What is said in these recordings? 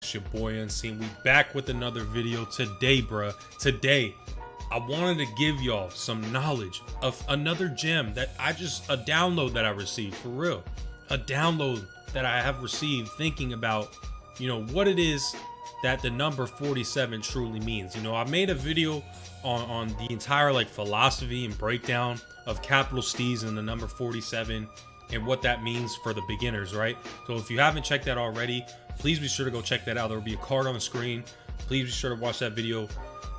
It's your boy Unseen. We back with another video today, bruh. Today, I wanted to give y'all some knowledge of another gem that a download that I received, for real. A download that I have received thinking about, what it is that the number 47 truly means. I made a video on the entire philosophy and breakdown of capital STEEZ and the number 47 and what that means for the beginners, right? So if you haven't checked that already, please be sure to go check that out. There will be a card on the screen. Please be sure to watch that video.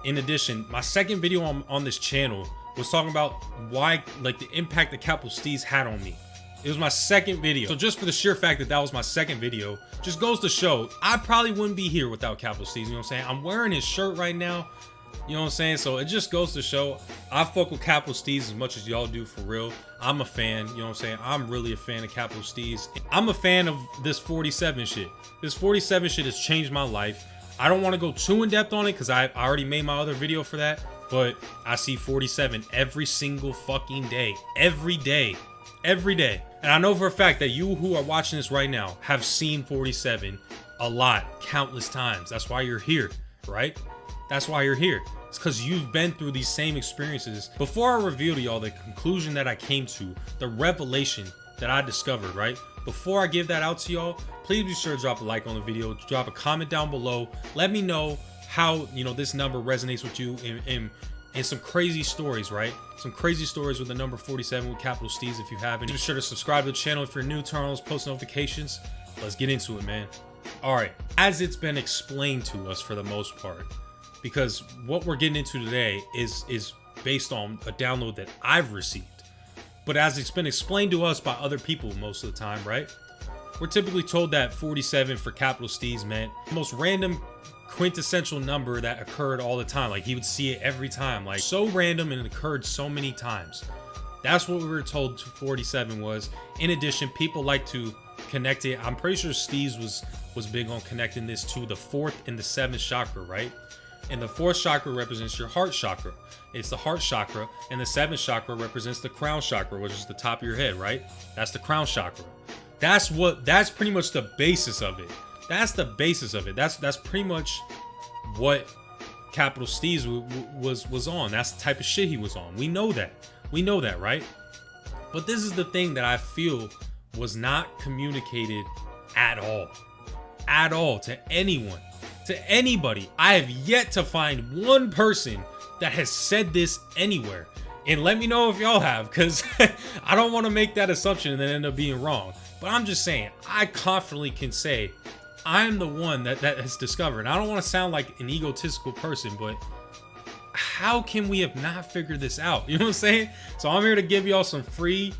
In addition, my second video on this channel was talking about why, the impact that capital STEEZ had on me. It was my second video. So just for the sheer fact that that was my second video, just goes to show I probably wouldn't be here without capital STEEZ. You know what I'm saying? I'm wearing his shirt right now. You know what I'm saying? So it just goes to show I fuck with capital STEEZ as much as y'all do, for real. I'm a fan. You know what I'm saying? I'm really a fan of capital STEEZ. I'm a fan of this 47 shit. This 47 shit has changed my life. I don't want to go too in depth on it because I already made my other video for that. But I see 47 every single fucking day. Every day. Every day. And I know for a fact that you who are watching this right now have seen 47 a lot, countless times. That's why you're here, right? That's why you're here. It's because you've been through these same experiences. Before I reveal to y'all the conclusion that I came to, the revelation that I discovered, right? Before I give that out to y'all, please be sure to drop a like on the video, drop a comment down below. Let me know how, this number resonates with you and some crazy stories, right? Some crazy stories with the number 47 with capital STEEZ if you haven't. Be sure to subscribe to the channel if you're new, turn on those post notifications. Let's get into it, man. All right, as it's been explained to us for the most part, because what we're getting into today is based on a download that I've received. But as it's been explained to us by other people most of the time, right? We're typically told that 47 for capital STEEZ meant the most random quintessential number that occurred all the time. He would see it every time, so random, and it occurred so many times. That's what we were told 47 was. In addition, people like to connect it. I'm pretty sure STEEZ was big on connecting this to the 4th and the 7th chakra, right? And the 4th chakra represents your heart chakra. It's the heart chakra. And the 7th chakra represents the crown chakra, which is the top of your head, right? That's the crown chakra. That's pretty much the basis of it. That's the basis of it. That's pretty much what capital STEEZ was on. That's the type of shit he was on. We know that. We know that, right? But this is the thing that I feel was not communicated at all. At all to anyone. To anybody. I have yet to find one person that has said this anywhere. And let me know if y'all have, because I don't want to make that assumption and then end up being wrong. But I'm just saying, I confidently can say I'm the one that has discovered. I don't want to sound like an egotistical person, but how can we have not figured this out? You know what I'm saying? So I'm here to give y'all some free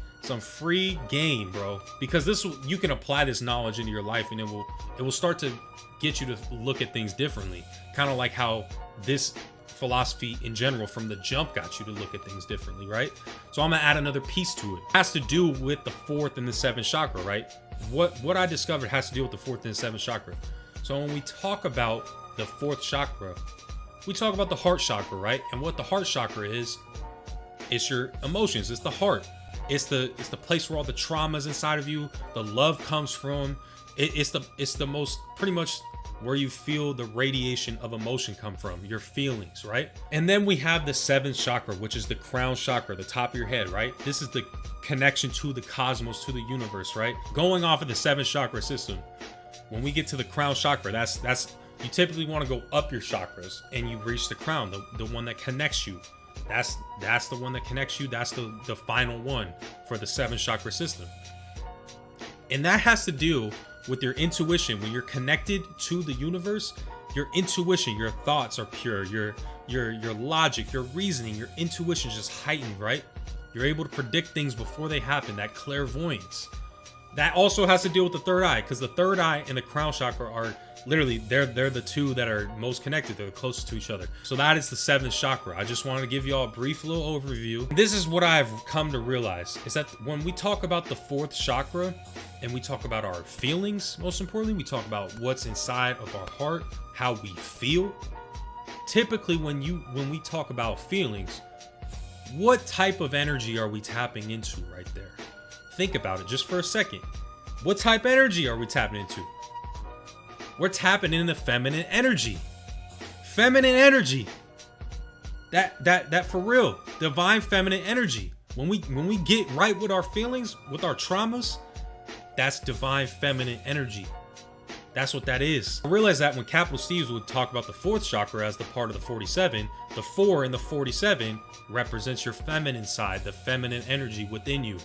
game, bro, because you can apply this knowledge into your life, and it will start to get you to look at things differently, kind of like how this philosophy in general from the jump got you to look at things differently, right? So I'm gonna add another piece to it. It has to do with the 4th and the 7th chakra, right? What I discovered has to do with the 4th and 7th chakra. So when we talk about the 4th chakra, we talk about the heart chakra, right? And what the heart chakra is, it's your emotions. It's the heart. It's the place where all the traumas inside of you, the love comes from. It's the most, pretty much, where you feel the radiation of emotion come from, your feelings, right? And then we have the 7th chakra, which is the crown chakra, the top of your head, right? This is the connection to the cosmos, to the universe, right? Going off of the 7th chakra system, when we get to the crown chakra, that's you typically want to go up your chakras and you reach the crown, the one that connects you. That's the one that connects you. That's the final one for the 7th chakra system. And that has to do with your intuition. When you're connected to the universe, your intuition, your thoughts are pure, your logic, your reasoning, your intuition is just heightened, right? You're able to predict things before they happen, that clairvoyance. That also has to deal with the third eye, because the third eye and the crown chakra are literally, they're the two that are most connected. They're the closest to each other. So that is the 7th chakra. I just wanted to give y'all a brief little overview. This is what I've come to realize, is that when we talk about the 4th chakra and we talk about our feelings, most importantly, we talk about what's inside of our heart, how we feel. Typically, when we talk about feelings, what type of energy are we tapping into right there? Think about it just for a second. What type of energy are we tapping into? we're tapping into feminine energy. Feminine energy. That for real. Divine feminine energy. When we get right with our feelings, with our traumas, that's divine feminine energy. That's what that is. I realized that when Capital STEEZ would talk about the fourth chakra as the part of the 47, the 4 in the 47 represents your feminine side, the feminine energy within you.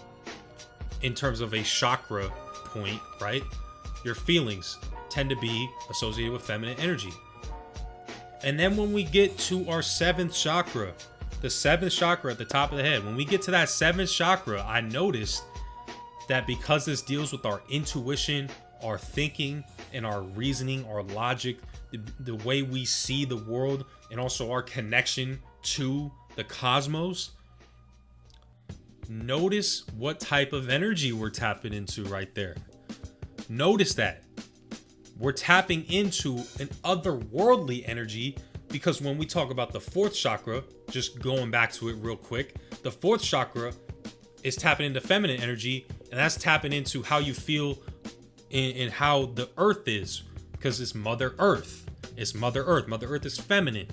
In terms of a chakra point, right? Your feelings tend to be associated with feminine energy. And then when we get to our 7th chakra, the 7th chakra at the top of the head, when we get to that 7th chakra, I noticed that because this deals with our intuition, our thinking, and our reasoning, our logic, the way we see the world, and also our connection to the cosmos, notice what type of energy we're tapping into right there. Notice that we're tapping into an otherworldly energy, because when we talk about the 4th chakra, just going back to it real quick, the 4th chakra is tapping into feminine energy, and that's tapping into how you feel in how the earth is, because it's Mother Earth. It's Mother Earth. Mother Earth is feminine.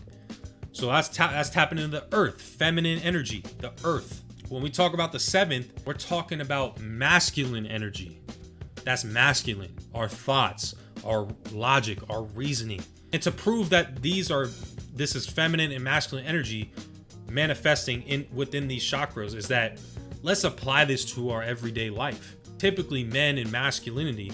So that's tapping into the earth, feminine energy, the earth. When we talk about the 7th, we're talking about masculine energy. That's masculine. Our thoughts, our logic, our reasoning. And to prove that this is feminine and masculine energy manifesting within these chakras, is that let's apply this to our everyday life. Typically, men in masculinity,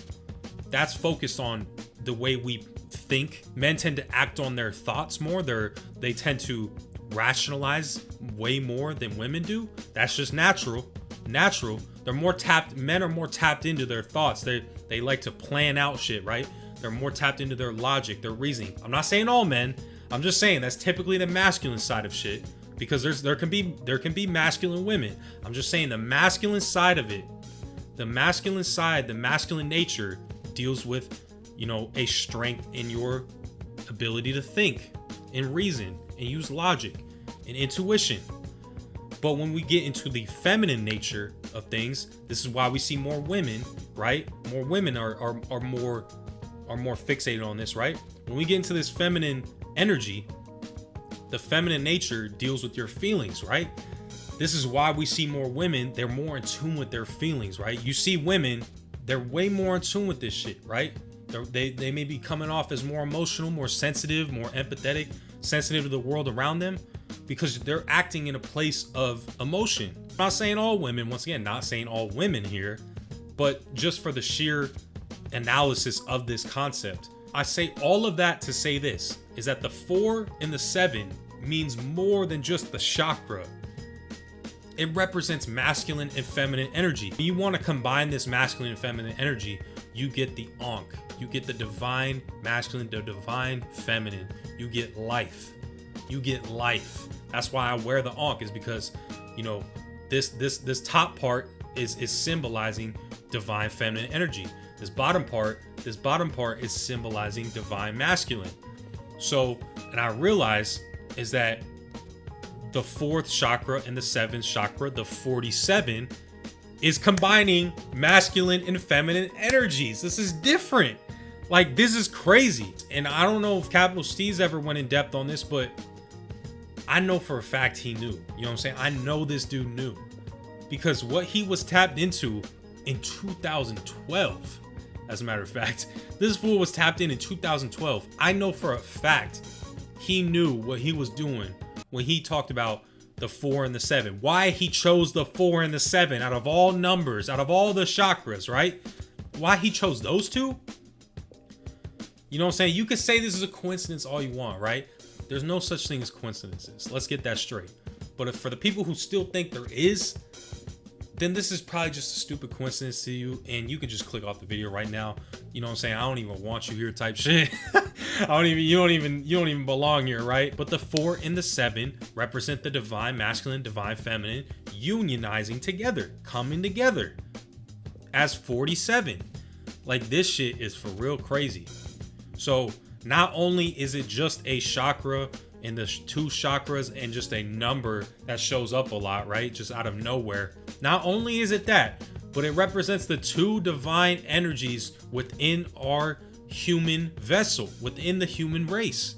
that's focused on the way we think. Men tend to act on their thoughts more. They tend to rationalize way more than women do. That's just natural. They're more tapped. Men are more tapped into their thoughts. They like to plan out shit, right? They're more tapped into their logic, their reasoning. I'm not saying all men. I'm just saying that's typically the masculine side of shit, because there can be masculine women. I'm just saying the masculine side of it. The masculine side, the masculine nature deals with, a strength in your ability to think and reason and use logic and intuition. But when we get into the feminine nature of things, this is why we see more women, right? More women are more fixated on this, right? When we get into this feminine energy, the feminine nature deals with your feelings, right? This is why we see more women. They're more in tune with their feelings, right? You see women, they're way more in tune with this shit, right? They may be coming off as more emotional, more sensitive, more empathetic, sensitive to the world around them, because they're acting in a place of emotion. I'm not saying all women, once again, not saying all women here, but just for the sheer analysis of this concept. I say all of that to say this, is that the 4 and the 7 means more than just the chakra. It represents masculine and feminine energy. When you want to combine this masculine and feminine energy, you get the Ankh. You get the divine masculine, the divine feminine. You get life. You get life. That's why I wear the Ankh, is because, this top part is symbolizing divine feminine energy. This bottom part is symbolizing divine masculine. So, and I realize is that the 4th chakra and the 7th chakra, the 47, is combining masculine and feminine energies. This is different. Like, this is crazy. And I don't know if Capital STEEZ ever went in depth on this, but I know for a fact he knew. You know what I'm saying? I know this dude knew. Because what he was tapped into in 2012, as a matter of fact, this fool was tapped in 2012. I know for a fact he knew what he was doing when he talked about the 4 and the 7. Why he chose the 4 and the 7 out of all numbers, out of all the chakras, right? Why he chose those two? You know what I'm saying? You could say this is a coincidence all you want, right? There's no such thing as coincidences. Let's get that straight. But if for the people who still think there is, then this is probably just a stupid coincidence to you, and you can just click off the video right now. You know what I'm saying? I don't even want you here type shit. You don't even belong here, right? But the 4 and the 7 represent the divine masculine, divine feminine unionizing together, coming together as 47. Like, this shit is for real crazy. So not only is it just a chakra and the 2 chakras and just a number that shows up a lot, right? Just out of nowhere. Not only is it that, but it represents the 2 divine energies within our human vessel within the human race.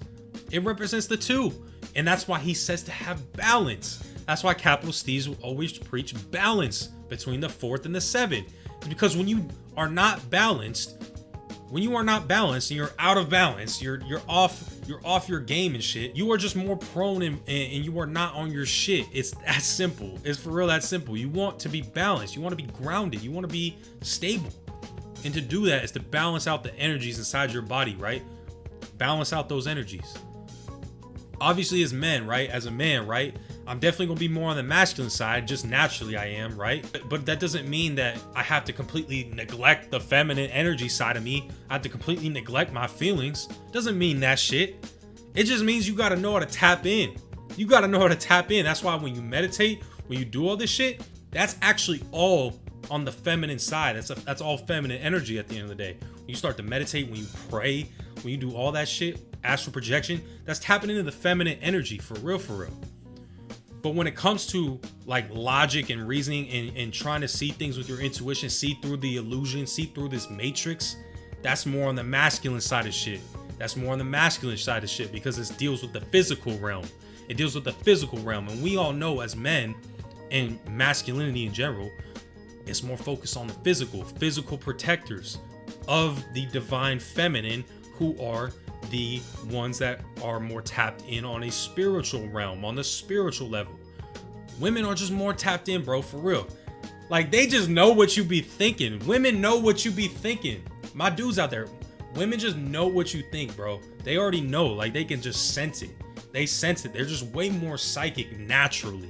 It represents the two. And that's why he says to have balance. That's why capital STEEZ will always preach balance between the 4th and the 7th. It's because when you are not balanced, and you're out of balance, you're off your game and shit, you are just more prone and you are not on your shit. It's that simple. It's for real that simple. You want to be balanced, you want to be grounded, you want to be stable. And to do that is to balance out the energies inside your body, right? Balance out those energies. Obviously as men, right? As a man, right? I'm definitely gonna be more on the masculine side, just naturally I am, right? But that doesn't mean that I have to completely neglect the feminine energy side of me. I have to completely neglect my feelings. Doesn't mean that shit. It just means you gotta know how to tap in. You gotta know how to tap in. That's why when you meditate, when you do all this shit, that's actually all on the feminine side. That's all feminine energy at the end of the day. When you start to meditate, when you pray, when you do all that shit, astral projection, that's tapping into the feminine energy for real, for real. But when it comes to like logic and reasoning and trying to see things with your intuition, see through the illusion, see through this matrix, that's more on the masculine side of shit. That's more on the masculine side of shit because it deals with the physical realm. It deals with the physical realm. And we all know as men and masculinity in general, it's more focused on the physical protectors of the divine feminine, who are the ones that are more tapped in on a spiritual realm, on the spiritual level. Women are just more tapped in, bro, for real. Like, they just know what you be thinking. Women know what you be thinking. My dudes out there, women just know what you think, bro. They already know. Like, they can just sense it. They sense it. They're just way more psychic naturally.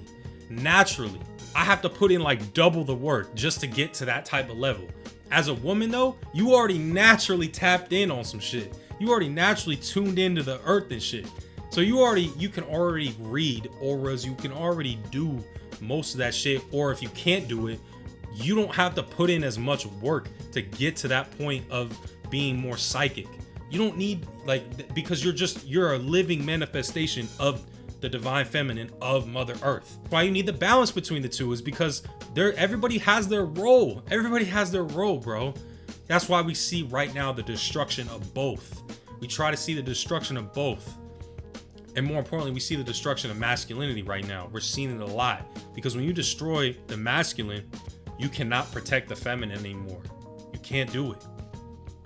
I have to put in like double the work just to get to that type of level. As a woman though, you already naturally tapped in on some shit. You already naturally tuned into the earth and shit. So you can already read auras, you can already do most of that shit. Or if you can't do it, you don't have to put in as much work to get to that point of being more psychic. You don't need because you're a living manifestation of the divine feminine of Mother Earth. Why you need the balance between the two is because everybody has their role. Everybody has their role, bro. That's why we see right now the destruction of both. We try to see the destruction of both. And more importantly, we see the destruction of masculinity right now. We're seeing it a lot because when you destroy the masculine, you cannot protect the feminine anymore. You can't do it.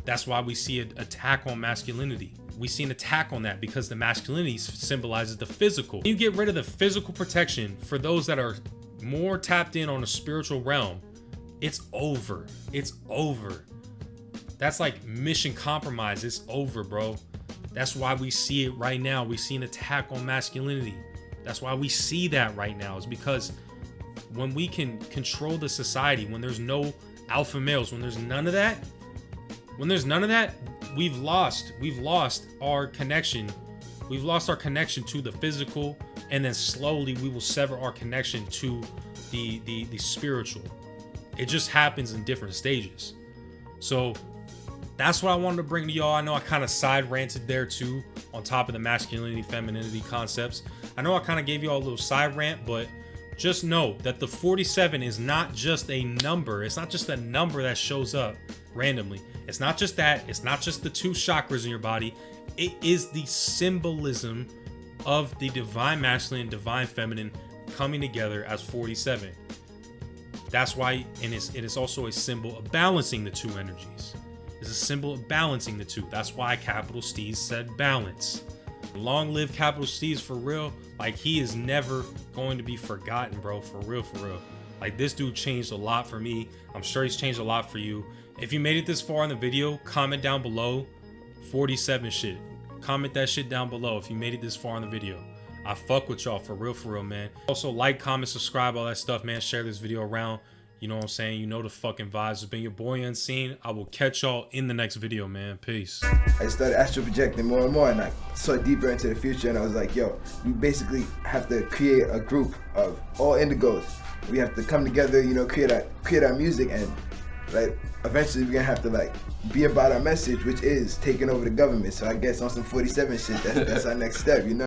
That's why we see an attack on masculinity. We see an attack on that because the masculinity symbolizes the physical. When you get rid of the physical protection for those that are more tapped in on a spiritual realm, it's over. It's over. That's like mission compromise. It's over, bro. That's why we see it right now. We see an attack on masculinity. That's why we see that right now. Is because when we can control the society, when there's no alpha males, when there's none of that, we've lost our connection. We've lost our connection to the physical, and then slowly we will sever our connection to the spiritual. It just happens in different stages. So that's what I wanted to bring to y'all. I know I kind of side ranted there too, on top of the masculinity, femininity concepts. I know I kind of gave y'all a little side rant, but just know that the 47 is not just a number. It's not just a number that shows up randomly. It's not just that. It's not just the 2 chakras in your body. It is the symbolism of the divine masculine and divine feminine coming together as 47. That's why, and it is also a symbol of balancing the 2 energies. It's a symbol of balancing the 2. That's why capital STEEZ said balance. Long live capital STEEZ, for real. Like, he is never going to be forgotten, bro. For real, for real. Like, this dude changed a lot for me. I'm sure he's changed a lot for you. If you made it this far in the video, comment down below 47 shit. Comment that shit down below if you made it this far in the video. I fuck with y'all, for real, man. Also, like, comment, subscribe, all that stuff, man. Share this video around. You know what I'm saying? You know the fucking vibes. It's been your boy Unseen. I will catch y'all in the next video, man. Peace. I started astral projecting more and more, and I saw deeper into the future, and I was like, yo, we basically have to create a group of all indigos. We have to come together, you know, create our music, and like eventually we're gonna have to like be about our message, which is taking over the government. So I guess on some 47 shit, that's our next step, you know.